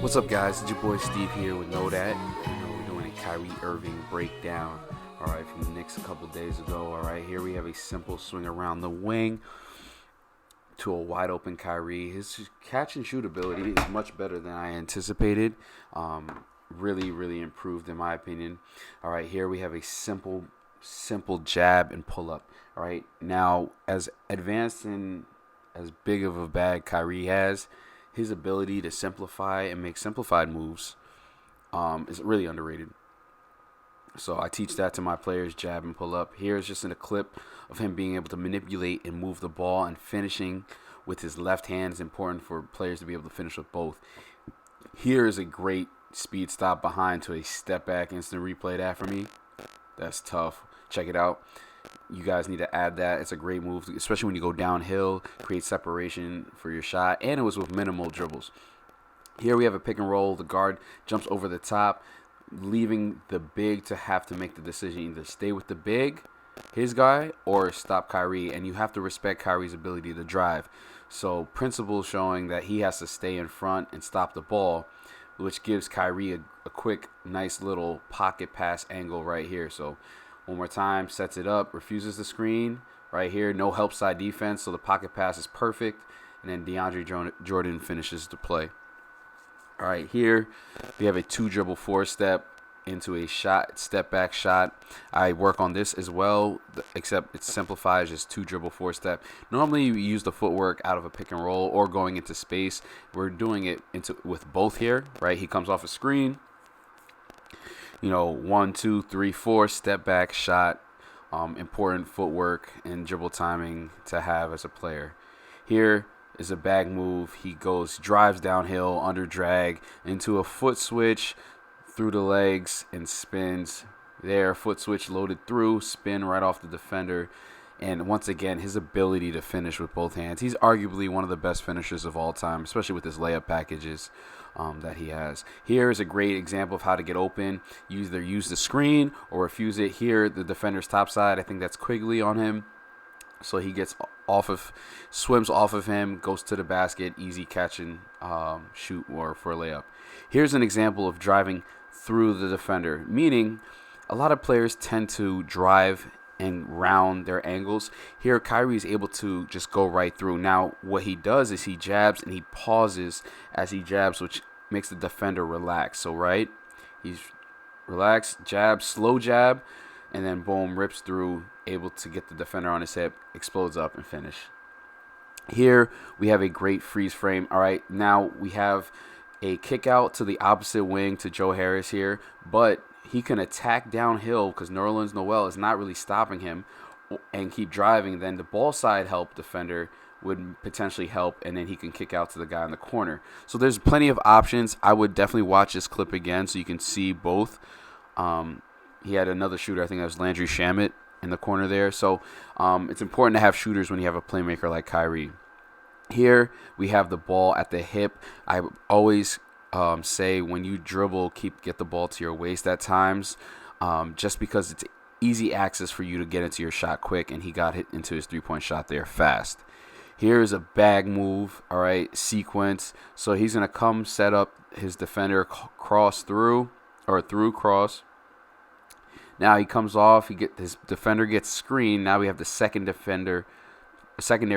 What's up, guys? It's your boy Steve here with Know That. We're doing a Kyrie Irving breakdown. All right, from the Knicks a couple days ago. All right, here we have a simple swing around the wing to a wide open Kyrie. His catch and shoot ability is much better than I anticipated. Really improved in my opinion. All right, here we have a simple jab and pull up. All right, now as advanced and as big of a bag Kyrie has, his ability to simplify and make simplified moves is really underrated. So I teach that to my players, jab and pull up. Here's just in a clip of him being able to manipulate and move the ball, and finishing with his left hand is important for players to be able to finish with both. Here is a great speed stop behind to a step back instant replay that for me. That's tough. Check it out. You guys need to add that. It's a great move, especially when you go downhill, create separation for your shot, and it was with minimal dribbles. Here we have a pick and roll. The guard jumps over the top, leaving the big to have to make the decision, either stay with the big, his guy, or stop Kyrie. And you have to respect Kyrie's ability to drive. So principle showing that he has to stay in front and stop the ball, which gives Kyrie a quick, nice little pocket pass angle right here. So one more time, sets it up, refuses the screen right here. No help side defense, so the pocket pass is perfect. And then DeAndre Jordan finishes the play. All right, here we have a 2-dribble 4-step into a step back shot. I work on this as well, except it simplifies, just 2-dribble 4-step. Normally you use the footwork out of a pick and roll or going into space. We're doing it with both here, right? He comes off a screen. 1, 2, 3, 4 step back shot. Important footwork and dribble timing to have as a player. Here is a bag move. He drives downhill under drag into a foot switch through the legs and spins. There, foot switch loaded through, spin right off the defender. And once again, his ability to finish with both hands. He's arguably one of the best finishers of all time, especially with his layup packages that he has. Here is a great example of how to get open. You either use the screen or refuse it. Here, the defender's top side, I think that's Quigley on him. So he gets swims off of him, goes to the basket, easy catch and shoot or for a layup. Here's an example of driving through the defender, meaning a lot of players tend to drive and round their angles. Here, Kyrie is able to just go right through. Now, what he does is he jabs and he pauses as he jabs, which makes the defender relax. So, right, he's relaxed, jab, slow jab, and then boom, rips through, able to get the defender on his hip, explodes up, and finish. Here, we have a great freeze frame. All right, now we have a kick out to the opposite wing to Joe Harris here, but he can attack downhill because Nerlens Noel is not really stopping him and keep driving. Then the ball side help defender would potentially help, and then he can kick out to the guy in the corner. So there's plenty of options. I would definitely watch this clip again so you can see both. He had another shooter, I think that was Landry Shamet in the corner there. So it's important to have shooters when you have a playmaker like Kyrie. Here we have the ball at the hip. I always say when you dribble, get the ball to your waist at times, just because it's easy access for you to get into your shot quick, and he got hit into his three-point shot there fast. Here's a bag move, all right, sequence. So he's going to come set up his defender cross through cross. Now he comes off, his defender gets screened. Now we have the secondary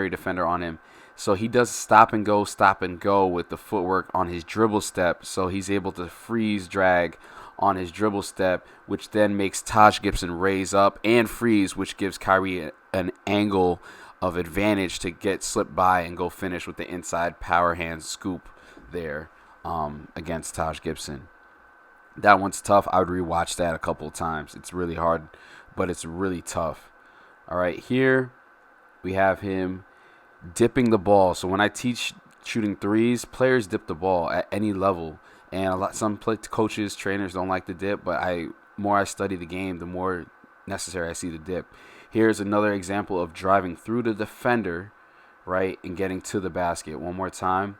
defender on him. So he does stop and go with the footwork on his dribble step. So he's able to freeze drag on his dribble step, which then makes Taj Gibson raise up and freeze, which gives Kyrie an angle of advantage to get slipped by and go finish with the inside power hand scoop there against Taj Gibson. That one's tough. I would rewatch that a couple of times. It's really hard, but it's really tough. All right, here we have him dipping the ball. So when I teach shooting threes, players dip the ball at any level, and some coaches, trainers don't like the dip, but more I study the game, the more necessary I see the dip. Here's another example of driving through the defender, right, and getting to the basket. One more time.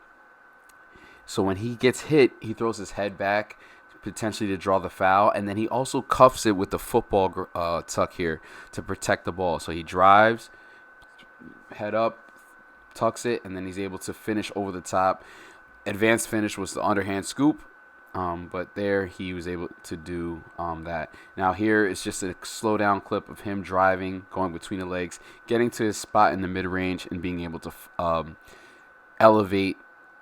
So when he gets hit, he throws his head back, potentially to draw the foul, and then he also cuffs it with the football tuck here to protect the ball. So he drives, head up, tucks it, and then he's able to finish over the top. Advanced finish was the underhand scoop. But there he was able to do that. Now here is just a slow down clip of him driving, going between the legs, getting to his spot in the mid-range, and being able to elevate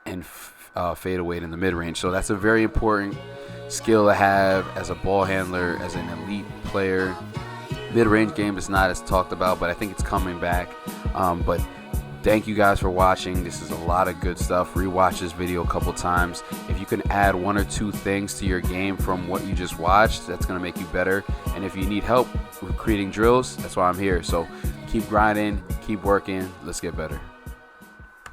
and fade away in the mid-range. So that's a very important skill to have as a ball handler, as an elite player. Mid-range game is not as talked about, but I think it's coming back. But thank you guys for watching. This is a lot of good stuff. Rewatch this video a couple times. If you can add 1 or 2 things to your game from what you just watched, that's going to make you better. And if you need help with creating drills, that's why I'm here. So keep grinding, keep working. Let's get better.